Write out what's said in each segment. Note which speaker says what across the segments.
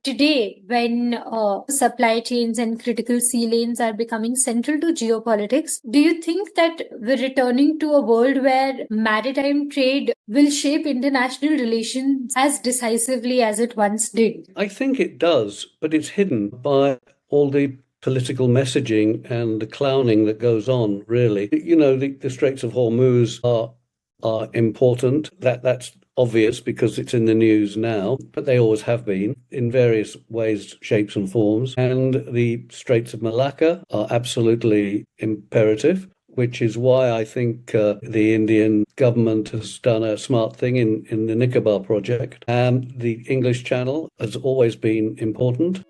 Speaker 1: today, when supply chains and critical sea lanes are becoming central to geopolitics, do you think that we're returning to a world where maritime trade will shape international relations as decisively as it once did?
Speaker 2: I think it does, but it's hidden by all the political messaging and the clowning that goes on, really. The Straits of Hormuz are important. That's obvious because it's in the news now, but they always have been in various ways, shapes and forms. And the Straits of Malacca are absolutely imperative, which is why I think the Indian government has done a smart thing in the Nicobar project. The English Channel has always been important.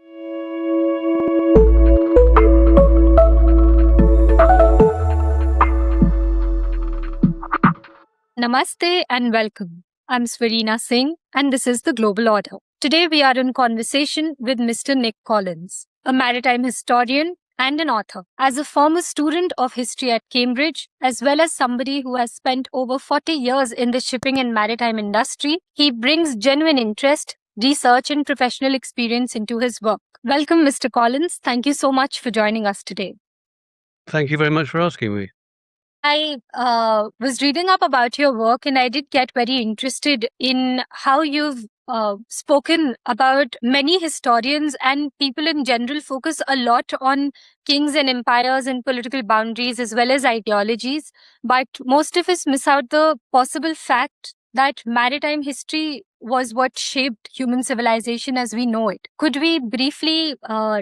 Speaker 3: Namaste and welcome. I'm Swareena Singh and this is The Global Order. Today we are in conversation with Mr. Nick Collins, a maritime historian and an author. As a former student of history at Cambridge, as well as somebody who has spent over 40 years in the shipping and maritime industry, he brings genuine interest, research and professional experience into his work. Welcome, Mr. Collins. Thank you so much for joining us today.
Speaker 2: Thank you very much for asking me.
Speaker 3: I was reading up about your work and I did get very interested in how you've spoken about many historians and people in general focus a lot on kings and empires and political boundaries as well as ideologies. But most of us miss out the possible fact that maritime history was what shaped human civilization as we know it. Could we briefly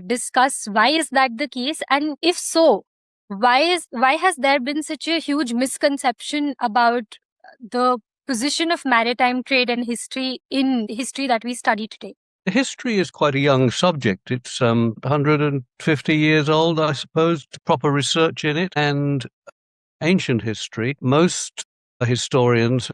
Speaker 3: discuss why is that the case? And if so, why has there been such a huge misconception about the position of maritime trade and history in history that we study today?
Speaker 2: The history is quite a young subject. It's 150 years old, I suppose, proper research in it. And ancient history, most historians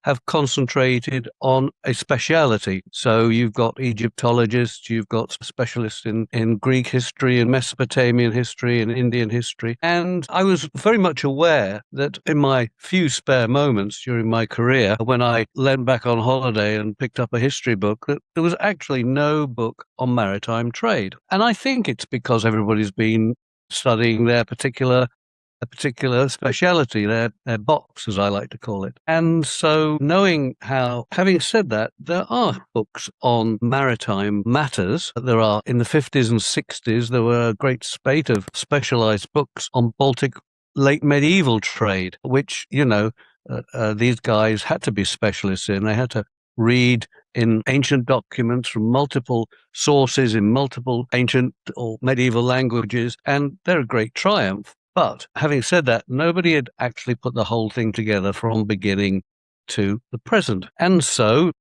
Speaker 2: have concentrated on a speciality. So you've got Egyptologists, you've got specialists in Greek history and Mesopotamian history and Indian history. And I was very much aware that in my few spare moments during my career, when I leant back on holiday and picked up a history book, that there was actually no book on maritime trade. And I think it's because everybody's been studying a particular speciality, their box, as I like to call it. And so having said that, there are books on maritime matters. There are, in the 50s and 60s, there were a great spate of specialized books on Baltic late medieval trade, which, these guys had to be specialists in. They had to read in ancient documents from multiple sources in multiple ancient or medieval languages, and they're a great triumph. But having said that, nobody had actually put the whole thing together from beginning to the present. And so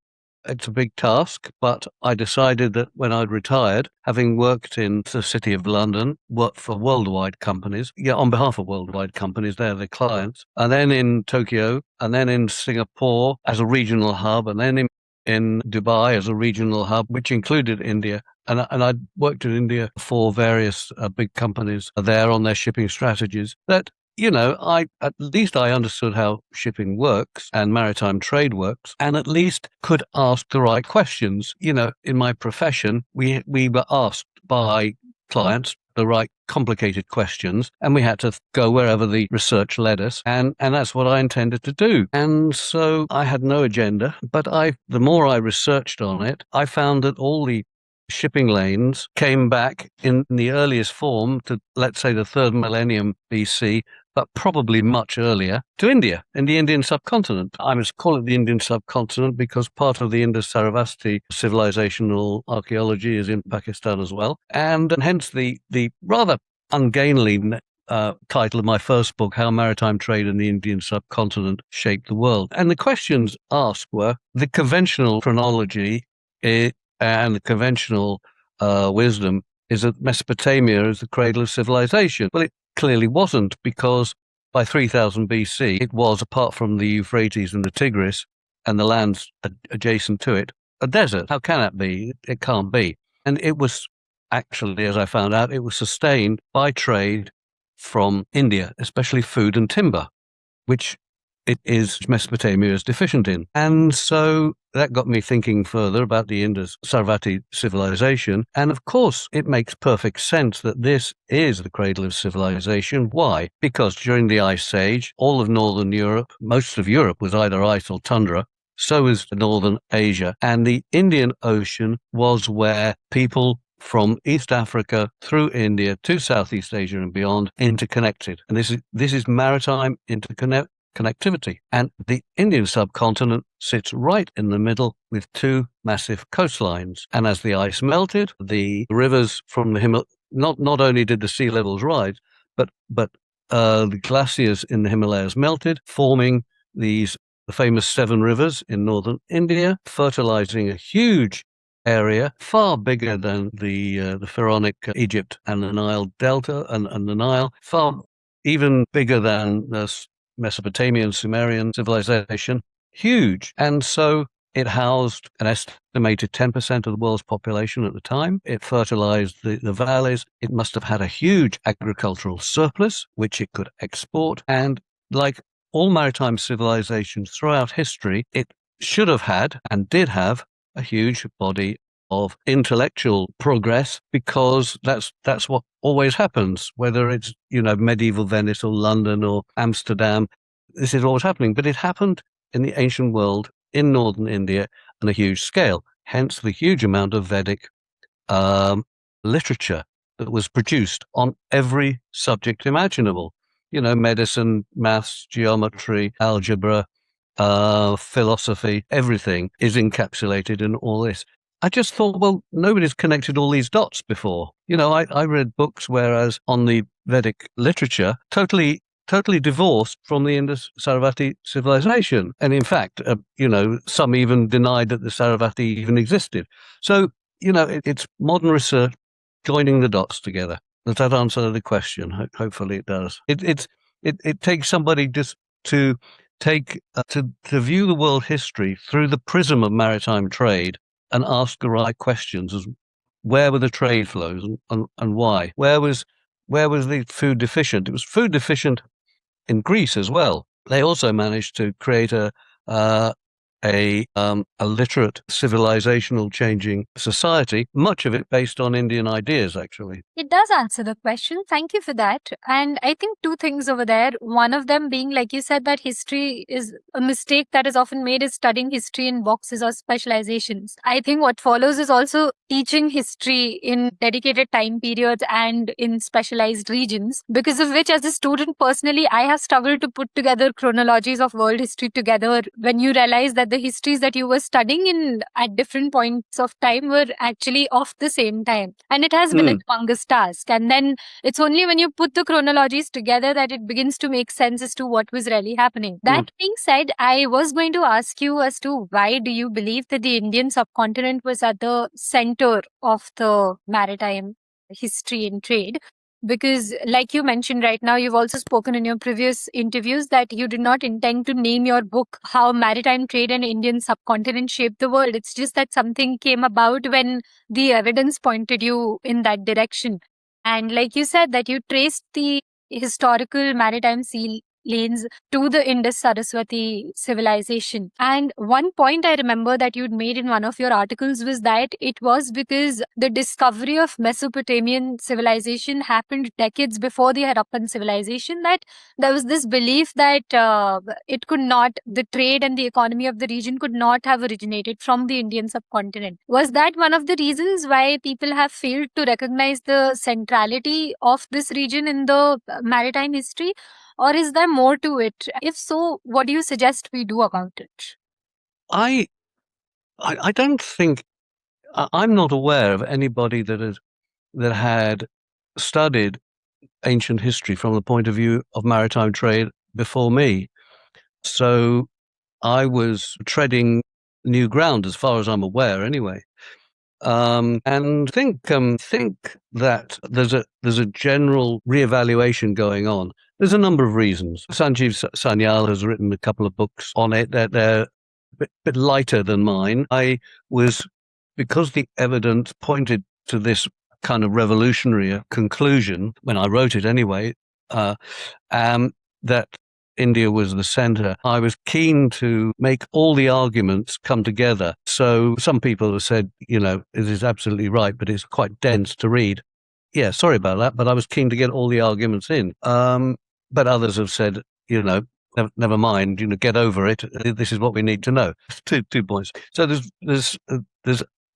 Speaker 2: it's a big task, but I decided that when I'd retired, having worked in the City of London, worked for worldwide companies, on behalf of worldwide companies, they're the clients, and then in Tokyo, and then in Singapore as a regional hub, and then in Dubai as a regional hub, which included India. And I'd worked in India for various big companies there on their shipping strategies that, at least I understood how shipping works and maritime trade works, and at least could ask the right questions. In my profession, we were asked by clients the right complicated questions, and we had to go wherever the research led us, and that's what I intended to do. And so I had no agenda, but the more I researched on it, I found that all the shipping lanes came back in the earliest form to, let's say, the 3rd millennium BC, but probably much earlier, to India, in the Indian subcontinent. I must call it the Indian subcontinent because part of the Indus-Sarasvati civilizational archaeology is in Pakistan as well. And hence the rather ungainly title of my first book, How Maritime Trade in the Indian Subcontinent Shaped the World. And the questions asked were the conventional chronology and the conventional wisdom is that Mesopotamia is the cradle of civilization. Well, it clearly wasn't, because by 3000 BC, it was, apart from the Euphrates and the Tigris and the lands adjacent to it, a desert. How can that be? It can't be. And it was actually, as I found out, it was sustained by trade from India, especially food and timber, which Mesopotamia is deficient in. And so that got me thinking further about the Indus-Sarvati civilization. And of course, it makes perfect sense that this is the cradle of civilization. Why? Because during the Ice Age, all of northern Europe, most of Europe was either ice or tundra. So was northern Asia. And the Indian Ocean was where people from East Africa through India to Southeast Asia and beyond interconnected. And this is maritime connectivity. And the Indian subcontinent sits right in the middle with two massive coastlines. And as the ice melted, the rivers from the Himalayas, not only did the sea levels rise, but the glaciers in the Himalayas melted, forming the famous 7 rivers in northern India, fertilizing a huge area, far bigger than the Pharaonic Egypt and the Nile Delta and the Nile, far even bigger than the Mesopotamian Sumerian civilization, huge. And so it housed an estimated 10% of the world's population at the time. It fertilized the valleys. It must have had a huge agricultural surplus, which it could export. And like all maritime civilizations throughout history, it should have had and did have a huge body of intellectual progress, because that's what always happens, whether it's, medieval Venice or London or Amsterdam. This is always happening, but it happened in the ancient world in northern India on a huge scale, hence the huge amount of Vedic literature that was produced on every subject imaginable. Medicine, maths, geometry, algebra, philosophy, everything is encapsulated in all this. I just thought, well, nobody's connected all these dots before. I read books, whereas on the Vedic literature, totally divorced from the Indus-Sarvati civilization. And in fact, some even denied that the Sarvati even existed. So, it's modern research joining the dots together. Does that answer the question? Hopefully it does. It takes somebody just to to view the world history through the prism of maritime trade and ask the right questions. As where were the trade flows and why? Where was the food deficient? It was food deficient in Greece as well. They also managed to create a literate, civilizational changing society, much of it based on Indian ideas, actually.
Speaker 3: It does answer the question. Thank you for that. And I think 2 things over there. One of them being, like you said, that history is a mistake that is often made is studying history in boxes or specializations. I think what follows is also teaching history in dedicated time periods and in specialized regions, because of which, as a student personally, I have struggled to put together chronologies of world history together when you realize that the histories that you were studying in at different points of time were actually of the same time. And it has been a humongous task. And then it's only when you put the chronologies together that it begins to make sense as to what was really happening. That being said, I was going to ask you as to why do you believe that the Indian subcontinent was at the center of the maritime history and trade? Because like you mentioned right now, you've also spoken in your previous interviews that you did not intend to name your book How Maritime Trade and Indian Subcontinent Shaped the World. It's just that something came about when the evidence pointed you in that direction. And like you said, that you traced the historical maritime sea lanes to the Indus-Saraswati civilization. And one point I remember that you'd made in one of your articles was that it was because the discovery of Mesopotamian civilization happened decades before the Harappan civilization, that there was this belief that the trade and the economy of the region could not have originated from the Indian subcontinent. Was that one of the reasons why people have failed to recognize the centrality of this region in the maritime history? Or is there more to it? If so, what do you suggest we do about it?
Speaker 2: I don't think, I'm not aware of anybody that had studied ancient history from the point of view of maritime trade before me. So I was treading new ground as far as I'm aware anyway. And think that there's a general reevaluation going on. There's a number of reasons. Sanjeev Sanyal has written a couple of books on it. They're a bit lighter than mine. Because the evidence pointed to this kind of revolutionary conclusion when I wrote it anyway, that India was the center, I was keen to make all the arguments come together. So some people have said, it is absolutely right, but it's quite dense to read. Yeah, sorry about that, but I was keen to get all the arguments in. But others have said, never mind, get over it. This is what we need to know. Two points. So there's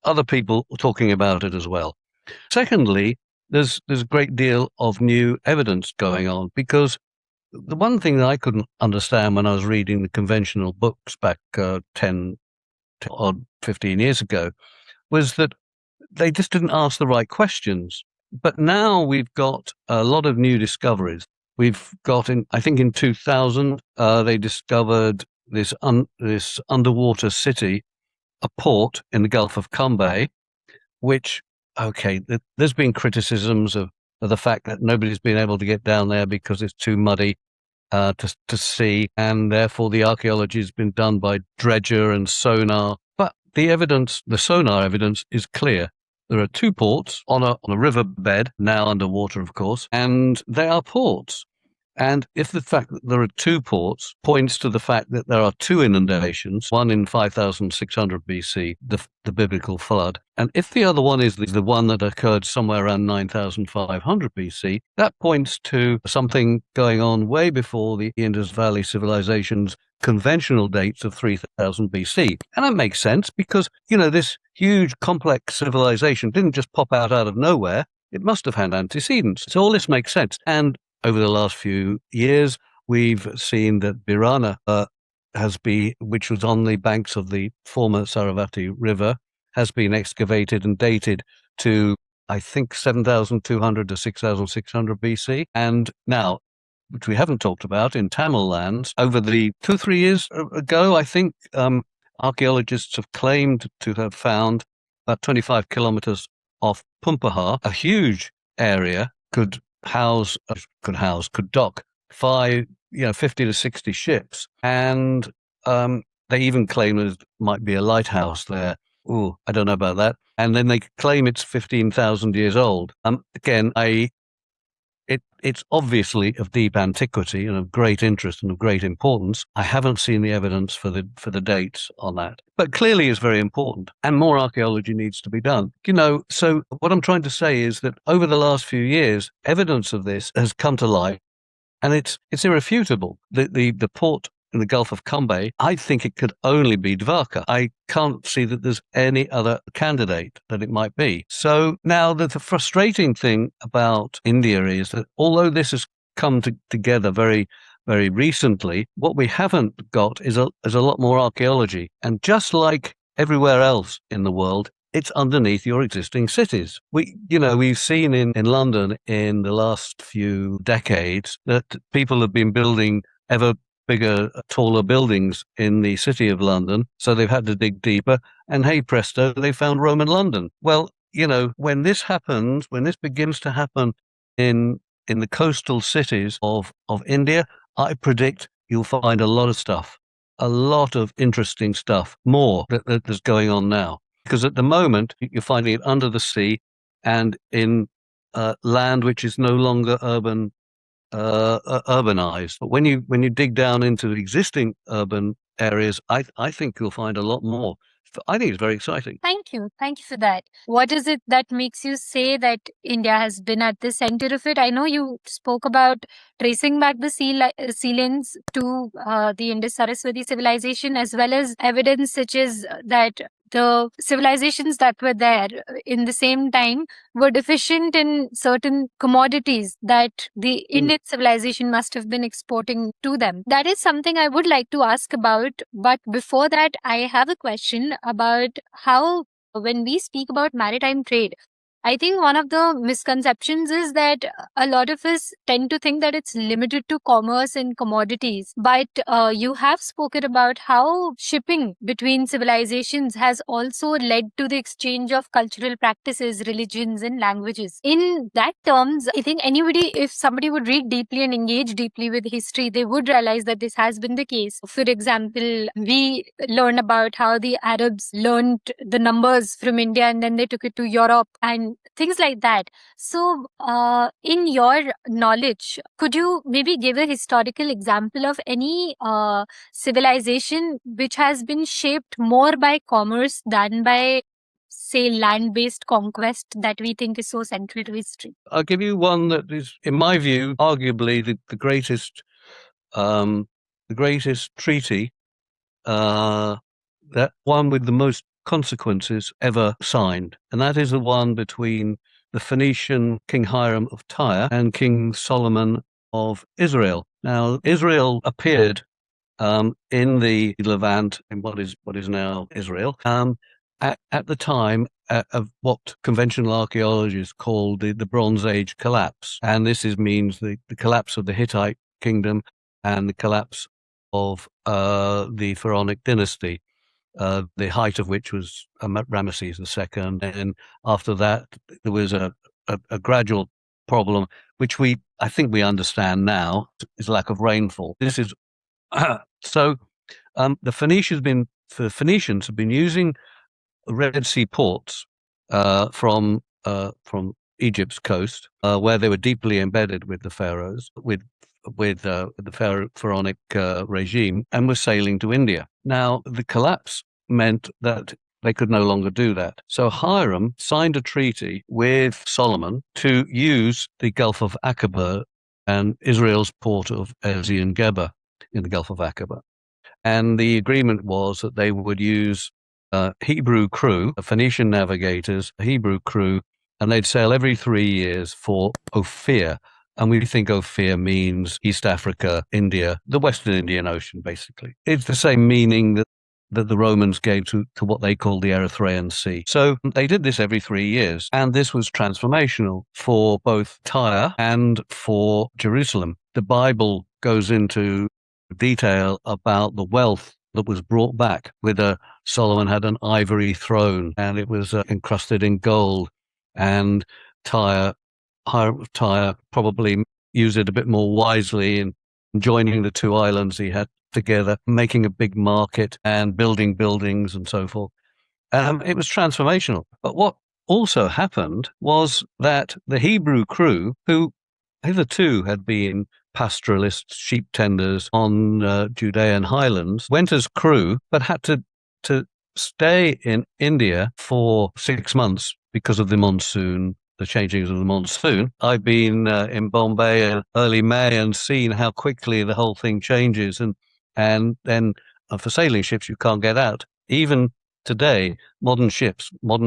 Speaker 2: other people talking about it as well. Secondly, there's a great deal of new evidence going on, because the one thing that I couldn't understand when I was reading the conventional books back 10 or 15 years ago was that they just didn't ask the right questions. But now we've got a lot of new discoveries. We've got, I think in 2000, they discovered this underwater city, a port in the Gulf of Cambay, which, there's been criticisms of the fact that nobody's been able to get down there because it's too muddy to see, and therefore the archaeology has been done by dredger and sonar. But the sonar evidence is clear. There are two ports on a riverbed, now underwater, of course, and they are ports. And if the fact that there are two ports points to the fact that there are two inundations, one in 5600 BC, the biblical flood, and if the other one is the one that occurred somewhere around 9500 BC, that points to something going on way before the Indus Valley civilization's conventional dates of 3000 BC. And that makes sense because, this huge complex civilization didn't just pop out of nowhere. It must have had antecedents. So all this makes sense. And over the last few years, we've seen that Birana which was on the banks of the former Saravati River, has been excavated and dated to, I think, 7,200 to 6,600 BC. And now, which we haven't talked about, in Tamil lands, over the 2-3 years ago, I think, archaeologists have claimed to have found about 25 kilometers off Pumpahar, a huge area could dock 50 to 60 ships. And they even claim there might be a lighthouse there. Ooh, I don't know about that. And then they claim it's 15,000 years old. Again, it's obviously of deep antiquity and of great interest and of great importance. I haven't seen the evidence for the dates on that, but clearly it's very important, and more archaeology needs to be done. So what I'm trying to say is that over the last few years, evidence of this has come to light, and it's irrefutable. The port in the Gulf of Cambay, I think it could only be Dwarka. I can't see that there's any other candidate that it might be. So now the frustrating thing about India is that although this has come together very, very recently, what we haven't got is a lot more archaeology. And just like everywhere else in the world, it's underneath your existing cities. We've seen in London in the last few decades that people have been building ever bigger, taller buildings in the city of London, so they've had to dig deeper, and hey presto, they found Roman London. Well, when this happens, when this begins to happen in the coastal cities of India, I predict you'll find a lot of stuff, a lot of interesting stuff, more that's going on now. Because at the moment, you're finding it under the sea and in land which is no longer urbanized. But when you dig down into the existing urban areas, I think you'll find a lot more. I think it's very exciting.
Speaker 3: Thank you for that. What is it that makes you say that India has been at the center of it? I know you spoke about tracing back the sea lanes to the Indus-Saraswati civilization, as well as evidence such as that the civilizations that were there in the same time were deficient in certain commodities that the Indian civilization must have been exporting to them. That is something I would like to ask about. But before that, I have a question about how, when we speak about maritime trade, I think one of the misconceptions is that a lot of us tend to think that it's limited to commerce and commodities. But you have spoken about how shipping between civilizations has also led to the exchange of cultural practices, religions, and languages. In that terms, I think if somebody would read deeply and engage deeply with history, they would realize that this has been the case. For example, we learn about how the Arabs learned the numbers from India and then they took it to Europe, and and things like that. So, in your knowledge, could you maybe give a historical example of any civilization which has been shaped more by commerce than by, say, land-based conquest that we think is so central to history?
Speaker 2: I'll give you one that is, in my view, arguably the greatest treaty, that one with the most consequences ever signed, and that is the one between the Phoenician King Hiram of Tyre and King Solomon of Israel. Now, Israel appeared in the Levant, in what is now Israel, at the time of what conventional archaeologists call the Bronze Age collapse. And this means the collapse of the Hittite kingdom and the collapse of the Pharaonic dynasty, the height of which was Ramesses II. And after that, there was a gradual problem, which I think we understand now, is lack of rainfall. This is so the Phoenicians have been using Red Sea ports from Egypt's coast, where they were deeply embedded with the pharaohs, with the pharaonic regime, and were sailing to India. Now, the collapse meant that they could no longer do that. So Hiram signed a treaty with Solomon to use the Gulf of Aqaba and Israel's port of Ezion-Geber in the Gulf of Aqaba. And the agreement was that they would use Hebrew crew, Phoenician navigators, Hebrew crew, and they'd sail every 3 years for Ophir. And we think Ophir means East Africa, India, the Western Indian Ocean, basically. It's the same meaning that the Romans gave to what they called the Erythraean Sea. So they did this every 3 years, and this was transformational for both Tyre and for Jerusalem. The Bible goes into detail about the wealth that was brought back. Solomon had an ivory throne, and it was encrusted in gold, and Hiram of Tyre probably used it a bit more wisely in joining the two islands he had together, making a big market and building buildings and so forth. It was transformational. But what also happened was that the Hebrew crew, who hitherto had been pastoralists, sheep tenders on Judean highlands, went as crew, but had to stay in India for 6 months because of the monsoon, the changings of the monsoon. I've been in Bombay in early May and seen how quickly the whole thing changes. And then for sailing ships, you can't get out. Even today, modern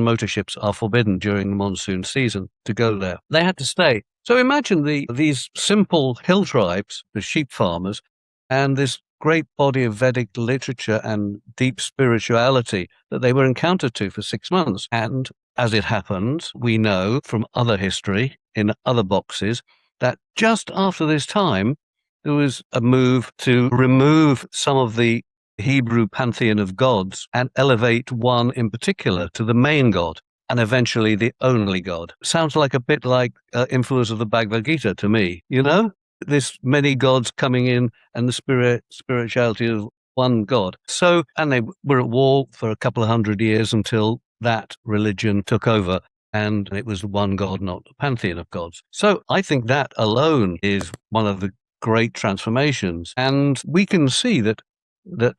Speaker 2: motor ships are forbidden during the monsoon season to go there. They had to stay. So imagine these simple hill tribes, the sheep farmers, and this great body of Vedic literature and deep spirituality that they were encountered to for 6 months. And as it happens, we know from other history in other boxes that just after this time, there was a move to remove some of the Hebrew pantheon of gods and elevate one in particular to the main god, and eventually the only god. Sounds like a bit like influence of the Bhagavad Gita to me, this many gods coming in and the spirituality of one god. So, and they were at war for a couple of 100 years until that religion took over, and it was one god, not a pantheon of gods. So I think that alone is one of the great transformations. And we can see that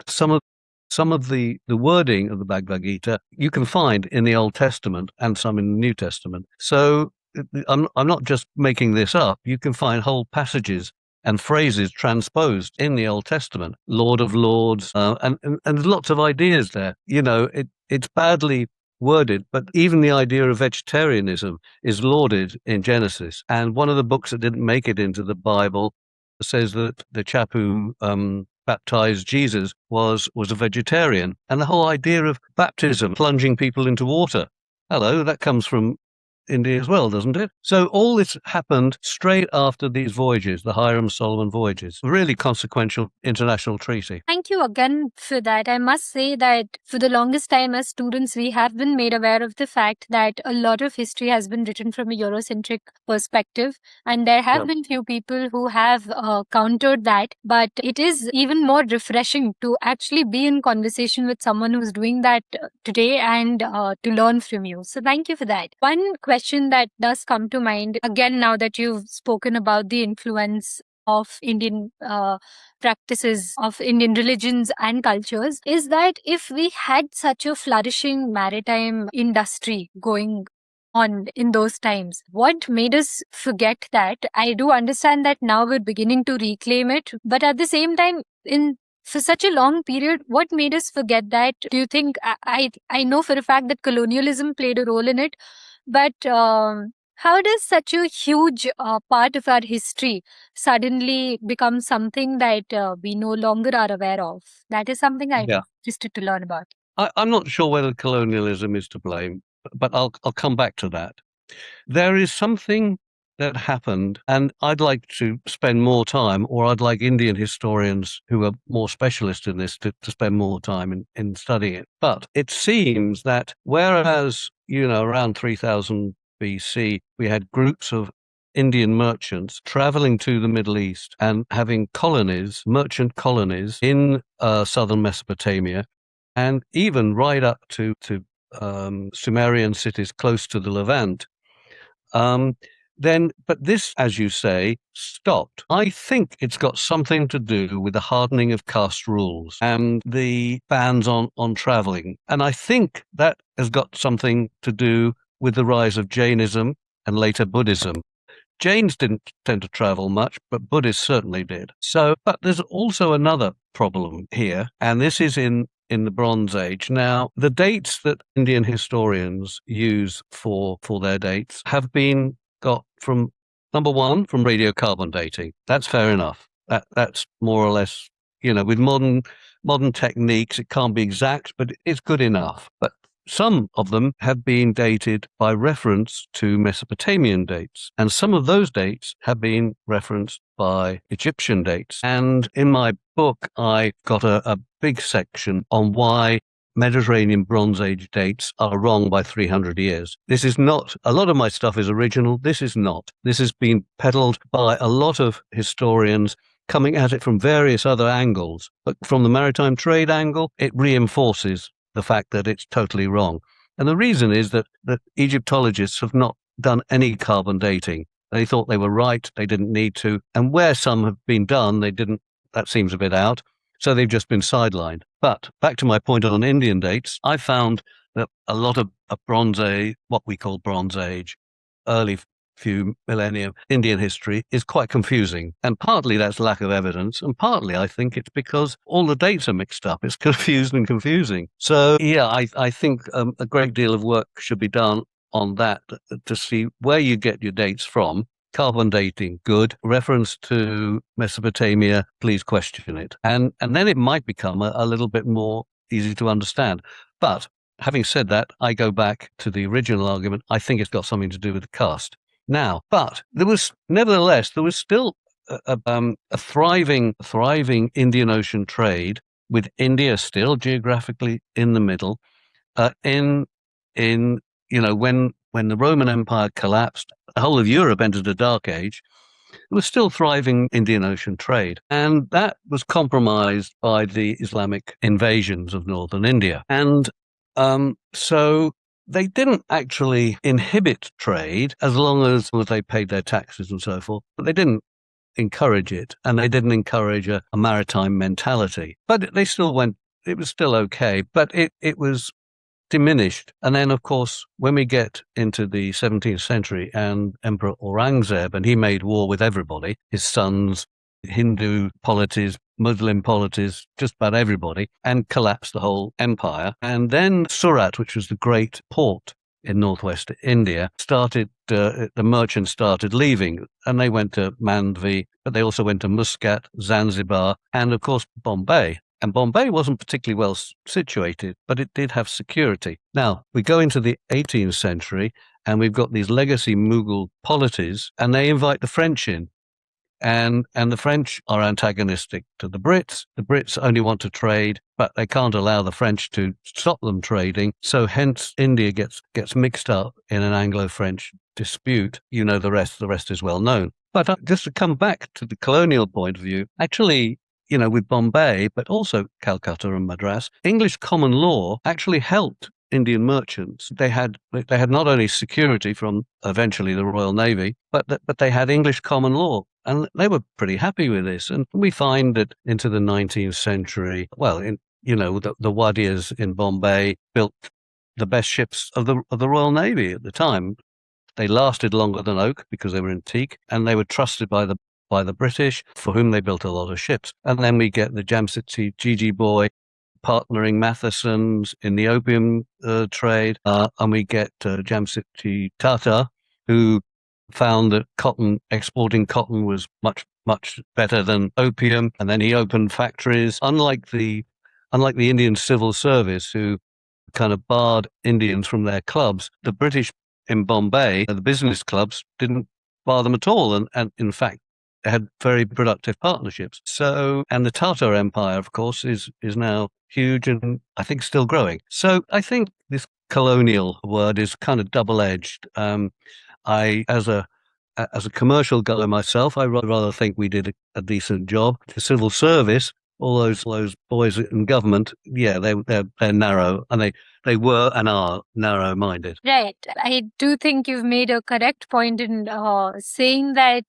Speaker 2: some of the wording of the Bhagavad Gita you can find in the Old Testament and some in the New Testament. So I'm not just making this up. You can find whole passages and phrases transposed in the Old Testament, Lord of Lords, and there's lots of ideas there. It's badly worded, but even the idea of vegetarianism is lauded in Genesis. And one of the books that didn't make it into the Bible says that the chap who baptized Jesus was a vegetarian. And the whole idea of baptism, plunging people into water, that comes from India as well, doesn't it? So all this happened straight after these voyages, the Hiram-Solomon voyages. Really consequential international treaty.
Speaker 3: Thank you again for that. I must say that for the longest time as students, we have been made aware of the fact that a lot of history has been written from a Eurocentric perspective, and there have been few people who have countered that, but it is even more refreshing to actually be in conversation with someone who's doing that today and to learn from you. So thank you for that. One question question that does come to mind, again, now that you've spoken about the influence of Indian practices, of Indian religions and cultures, is that if we had such a flourishing maritime industry going on in those times, what made us forget that? I do understand that now we're beginning to reclaim it, but at the same time, for such a long period, what made us forget that? Do you think, I know for a fact that colonialism played a role in it, but how does such a huge part of our history suddenly become something that we no longer are aware of? That is something I'm interested to learn about.
Speaker 2: I'm not sure whether colonialism is to blame, but I'll come back to that. There is something that happened, and I'd like to spend more time, or I'd like Indian historians who are more specialist in this to spend more time in studying it. But it seems that whereas, around 3000 BC, we had groups of Indian merchants traveling to the Middle East and having colonies, merchant colonies in southern Mesopotamia, and even right up to Sumerian cities close to the Levant. But this, as you say, stopped. I think it's got something to do with the hardening of caste rules and the bans on traveling. And I think that has got something to do with the rise of Jainism and later Buddhism. Jains didn't tend to travel much, but Buddhists certainly did. But there's also another problem here, and this is in the Bronze Age. Now, the dates that Indian historians use for their dates have been got from, number one, from radiocarbon dating. That's fair enough. That's more or less, with modern techniques, it can't be exact, but it's good enough. But some of them have been dated by reference to Mesopotamian dates, and some of those dates have been referenced by Egyptian dates. And in my book, I got a big section on why Mediterranean Bronze Age dates are wrong by 300 years. This is not, a lot of my stuff is original. This is not. This has been peddled by a lot of historians coming at it from various other angles. But from the maritime trade angle, it reinforces the fact that it's totally wrong. And the reason is that Egyptologists have not done any carbon dating. They thought they were right, they didn't need to. And where some have been done, they didn't, that seems a bit out. So they've just been sidelined. But back to my point on Indian dates, I found that a lot of Bronze Age, what we call Bronze Age, early few millennium Indian history is quite confusing. And partly that's lack of evidence, and partly I think it's because all the dates are mixed up. It's confused and confusing. So yeah, I think a great deal of work should be done on that to see where you get your dates from. Carbon dating, good. Reference to Mesopotamia, please question it. And then it might become a little bit more easy to understand. But having said that, I go back to the original argument. I think it's got something to do with the caste. Now, but there was still a thriving Indian Ocean trade with India still geographically in the middle. When the Roman Empire collapsed, the whole of Europe entered a dark age. There was still thriving Indian Ocean trade, and that was compromised by the Islamic invasions of northern India. And so they didn't actually inhibit trade as long as they paid their taxes and so forth, but they didn't encourage it, and they didn't encourage a maritime mentality. But they still went, it was still okay, but it was diminished. And then, of course, when we get into the 17th century and Emperor Aurangzeb, and he made war with everybody, his sons, Hindu polities, Muslim polities, just about everybody, and collapsed the whole empire. And then Surat, which was the great port in northwest India, the merchants started leaving, and they went to Mandvi, but they also went to Muscat, Zanzibar, and of course Bombay. And Bombay wasn't particularly well situated, but it did have security. Now, we go into the 18th century, and we've got these legacy Mughal polities, and they invite the French in. And the French are antagonistic to the Brits. The Brits only want to trade, but they can't allow the French to stop them trading. So hence India gets mixed up in an Anglo-French dispute. You know the rest is well known. But just to come back to the colonial point of view, actually, with Bombay, but also Calcutta and Madras, English common law actually helped Indian merchants, they had not only security from eventually the Royal Navy, but they had English common law. And they were pretty happy with this. And we find that into the 19th century, well, the Wadias in Bombay built the best ships of the Royal Navy at the time. They lasted longer than oak because they were in teak, and they were trusted by the British, for whom they built a lot of ships. And then we get the Jamsetji Gigi Boy partnering Matheson's in the opium trade, and we get Jamsetji Tata, who found that exporting cotton was much, much better than opium, and then he opened factories. Unlike the Indian civil service, who kind of barred Indians from their clubs, the British in Bombay, the business clubs, didn't bar them at all, and in fact, they had very productive partnerships. So, and the Tatar Empire, of course, is now huge and I think still growing. So I think this colonial word is kind of double-edged. As a commercial guy myself, I rather think we did a decent job. The civil service, all those boys in government, yeah, they're narrow, and they were and are narrow-minded.
Speaker 3: Right. I do think you've made a correct point in saying that,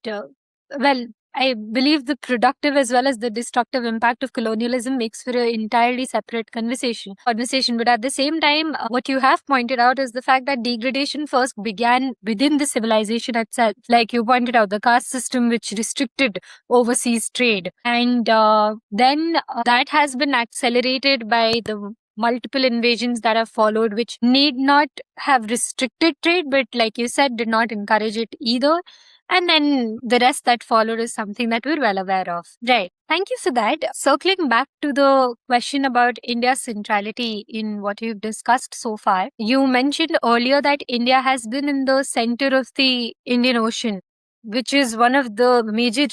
Speaker 3: well, I believe the productive as well as the destructive impact of colonialism makes for an entirely separate conversation. But at the same time, what you have pointed out is the fact that degradation first began within the civilization itself. Like you pointed out, the caste system which restricted overseas trade. And then that has been accelerated by the multiple invasions that have followed, which need not have restricted trade, but like you said, did not encourage it either. And then the rest that followed is something that we're well aware of. Right. Thank you for that. Circling back to the question about India's centrality in what you've discussed so far, you mentioned earlier that India has been in the center of the Indian Ocean, which is one of the major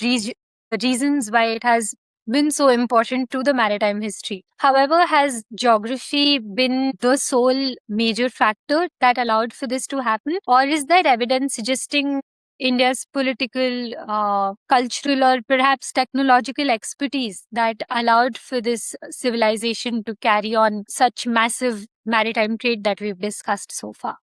Speaker 3: reasons why it has been so important to the maritime history. However, has geography been the sole major factor that allowed for this to happen? Or is there evidence suggesting India's political, cultural, or perhaps technological expertise that allowed for this civilization to carry on such massive maritime trade that we've discussed so far?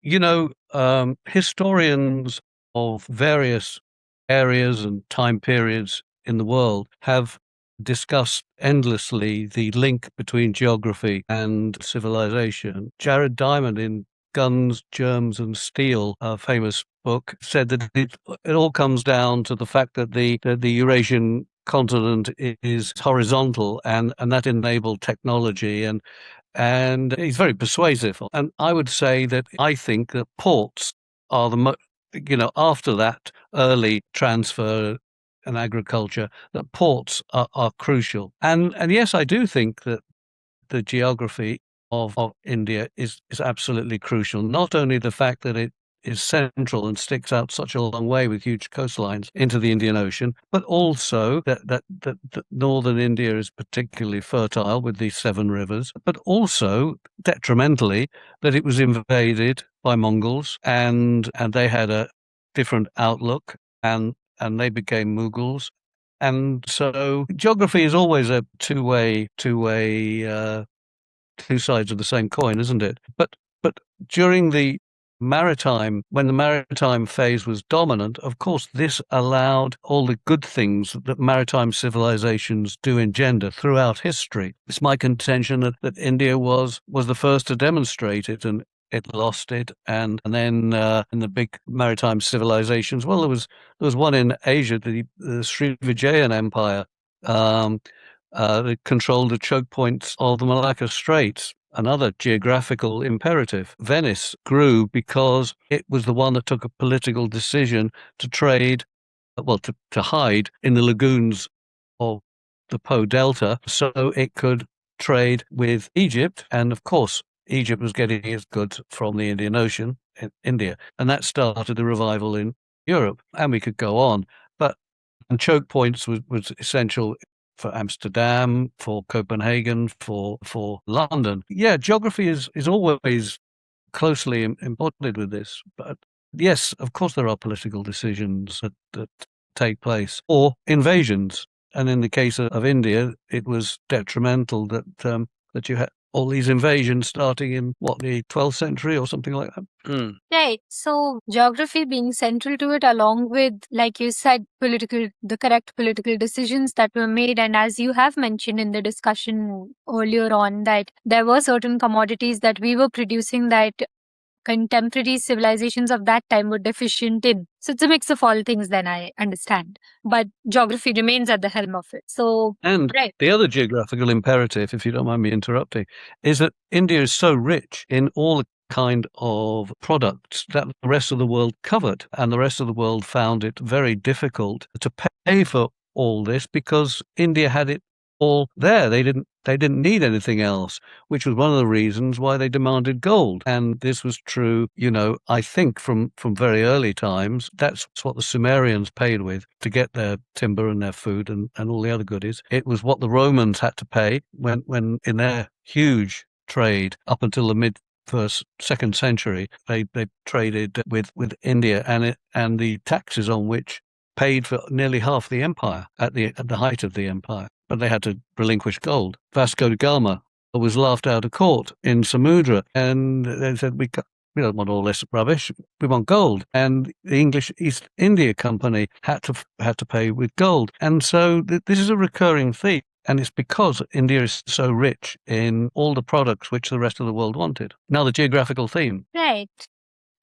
Speaker 2: Historians of various areas and time periods in the world have discussed endlessly the link between geography and civilization. Jared Diamond in Guns, Germs and Steel, a famous book, said that it all comes down to the fact that the Eurasian continent is horizontal, and that enabled technology, and he's very persuasive. And I would say that I think that ports are after that early transfer and agriculture, that ports are crucial. And yes, I do think that the geography of India is absolutely crucial. Not only the fact that it is central and sticks out such a long way with huge coastlines into the Indian Ocean, but also that northern India is particularly fertile with these 7 rivers, but also detrimentally that it was invaded by Mongols, and they had a different outlook, and they became Mughals. And so geography is always a two sides of the same coin, isn't it? But during when the maritime phase was dominant, of course, this allowed all the good things that maritime civilizations do engender throughout history. It's my contention that India was the first to demonstrate it, and it lost it. And then in the big maritime civilizations, well, there was one in Asia, the Srivijayan Empire, that controlled the choke points of the Malacca Straits. Another geographical imperative. Venice grew because it was the one that took a political decision to trade, to hide in the lagoons of the Po Delta so it could trade with Egypt. And of course, Egypt was getting its goods from the Indian Ocean in India. And that started the revival in Europe. And we could go on. And choke points was essential for Amsterdam, for Copenhagen, for London. Yeah, geography is always closely embodied with this. But yes, of course, there are political decisions that take place, or invasions. And in the case of India, it was detrimental that you had all these invasions starting in the 12th century or something like that.
Speaker 3: Right. So geography being central to it, along with, like you said, the correct political decisions that were made. And as you have mentioned in the discussion earlier on, that there were certain commodities that we were producing that contemporary civilizations of that time were deficient in. So it's a mix of all things, then I understand. But geography remains at the helm of it. So,
Speaker 2: And
Speaker 3: right.
Speaker 2: the other geographical imperative, if you don't mind me interrupting, is that India is so rich in all the kind of products that the rest of the world covered, and the rest of the world found it very difficult to pay for all this because India had it all there. They didn't need anything else, which was one of the reasons why they demanded gold. And this was true, I think from very early times. That's what the Sumerians paid with to get their timber and their food and all the other goodies. It was what the Romans had to pay when in their huge trade up until the mid second century, they traded with India, and the taxes on which paid for nearly half the empire at the height of the empire. But they had to relinquish gold. Vasco da Gama was laughed out of court in Samudra, and they said, we don't want all this rubbish. We want gold. And the English East India Company had to pay with gold. And so this is a recurring theme. And it's because India is so rich in all the products which the rest of the world wanted. Now, the geographical theme.
Speaker 3: Right.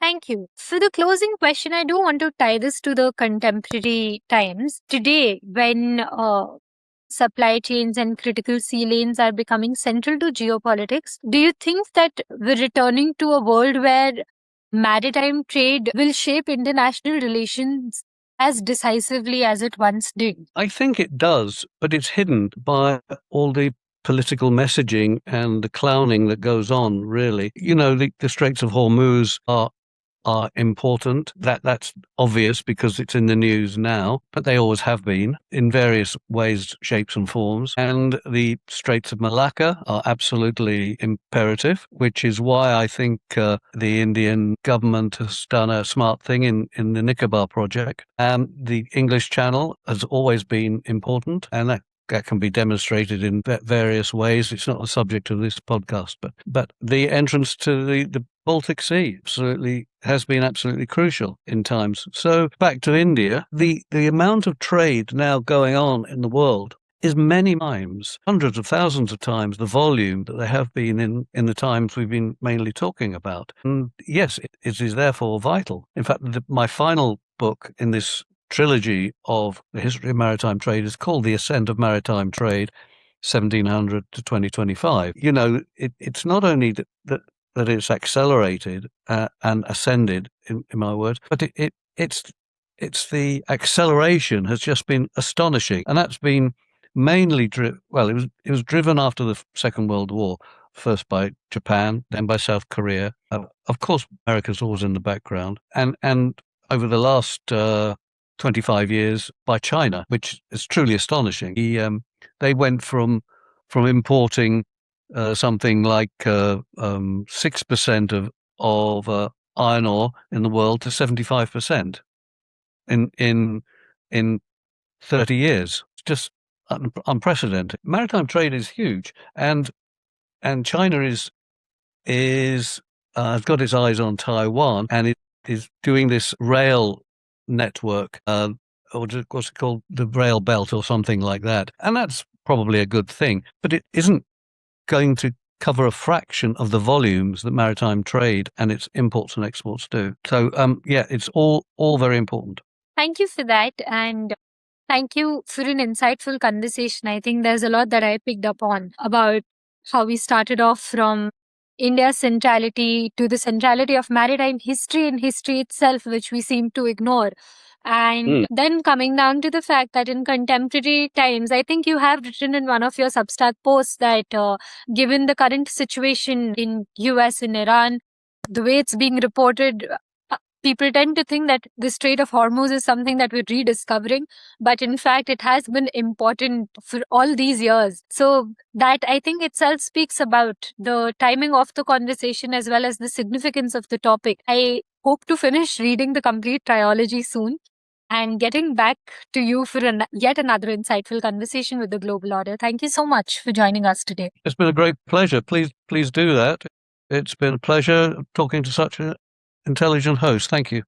Speaker 3: Thank you. For the closing question, I do want to tie this to the contemporary times. Today, when supply chains and critical sea lanes are becoming central to geopolitics, do you think that we're returning to a world where maritime trade will shape international relations as decisively as it once did?
Speaker 2: I think it does, but it's hidden by all the political messaging and the clowning that goes on, really. The Straits of Hormuz are important. That's obvious because it's in the news now, but they always have been in various ways, shapes and forms. And the Straits of Malacca are absolutely imperative, which is why I think the Indian government has done a smart thing in the Nicobar project. The English Channel has always been important, and that can be demonstrated in various ways. It's not the subject of this podcast, but the entrance to the Baltic Sea has been absolutely crucial in times. So back to India, the amount of trade now going on in the world is many times, hundreds of thousands of times, the volume that there have been in the times we've been mainly talking about. And yes, it is therefore vital. In fact, my final book in this trilogy of the history of maritime trade is called The Ascent of Maritime Trade, 1700 to 2025. It's not only that it's accelerated and ascended, in my words, but it's the acceleration has just been astonishing, and that's been mainly it was driven after the Second World War, first by Japan, then by South Korea. Of course, America's always in the background, and over the last 25 years by China, which is truly astonishing. They went from importing something like 6% of iron ore in the world to 75% in 30 years. It's just unprecedented. Maritime trade is huge, and China has got its eyes on Taiwan, and it is doing this rail network, or what's it called, the rail belt or something like that, and that's probably a good thing, but it isn't going to cover a fraction of the volumes that maritime trade and its imports and exports do. So, it's all very important.
Speaker 3: Thank you for that, and thank you for an insightful conversation. I think there's a lot that I picked up on about how we started off from India's centrality to the centrality of maritime history and history itself, which we seem to ignore. And then coming down to the fact that in contemporary times, I think you have written in one of your Substack posts that given the current situation in US and Iran, the way it's being reported, people tend to think that the Strait of Hormuz is something that we're rediscovering, but in fact, it has been important for all these years. So that, I think, itself speaks about the timing of the conversation as well as the significance of the topic. I hope to finish reading the complete trilogy soon. and getting back to you for yet another insightful conversation with the global order. Thank you so much for joining us today.
Speaker 2: It's been a great pleasure. Please do that. It's been a pleasure talking to such an intelligent host. Thank you.